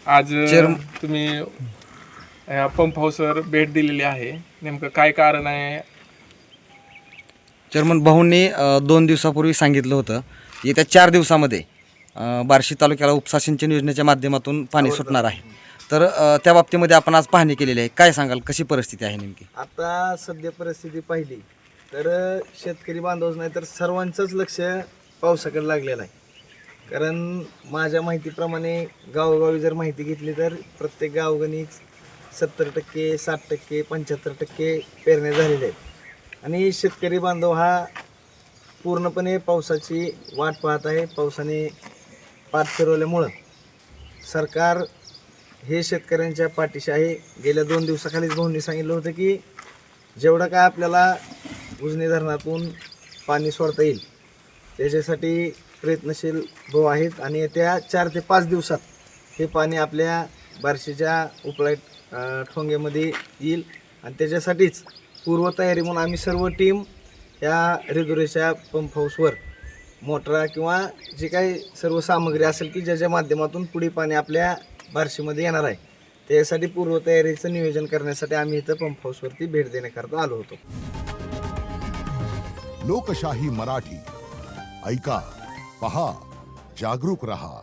आज तुम्ही या पंप हाऊसवर भेट दिलेली आहे, नेमकं काय कारण आहे? चेअरमन भाऊंनी 2 दिवसापूर्वी सांगितलं होतं येत्या 4 दिवसामध्ये बार्शी तालुक्याला उपसा सिंचन योजनेच्या माध्यमातून पाणी सुटणार आहे. तर त्या बाबतीमध्ये आपण आज पाहणी केलेली आहे. काय सांगाल, कशी परिस्थिती आहे नेमकी? आता सध्या परिस्थिती पाहिली तर शेतकरी बांधवच नाही तर सर्वांचंच लक्ष पावसाकडे लागलेलं आहे. कारण माझ्या माहितीप्रमाणे गावोगावी जर माहिती घेतली तर प्रत्येक गावगणिक 70%, 60%, 75% पेरण्या झालेल्या आहेत आणि शेतकरी बांधव हा पूर्णपणे पावसाची वाट पाहत आहे. पावसाने पाठ फिरवल्यामुळं सरकार हे शेतकऱ्यांच्या पाठीशी आहे. गेल्या 2 दिवसाखालीच भाऊंनी सांगितलं होतं की जेवढं काय आपल्याला उजनी धरणातून पाणी सोडता येईल त्याच्यासाठी प्रयत्नशील भाऊ आहेत आणि येत्या 4 ते 5 दिवसात हे पाणी आपल्या बार्शीच्या उपळाई ठोंग्यामध्ये येईल आणि त्याच्यासाठीच पूर्वतयारी म्हणून आम्ही सर्व टीम या रिदुरेच्या पंप हाऊसवर मोटरा किंवा जे काही सर्व सामग्री असेल की ज्याच्या माध्यमातून पुढे पाणी आपल्या बार्शीमध्ये येणार आहे त्यासाठी पूर्वतयारीचं नियोजन करण्यासाठी आम्ही इथं पंप हाऊसवरती भेट देण्याकरता आलो होतो. लोकशाही मराठी ऐका, पहा, जागरूक रहा.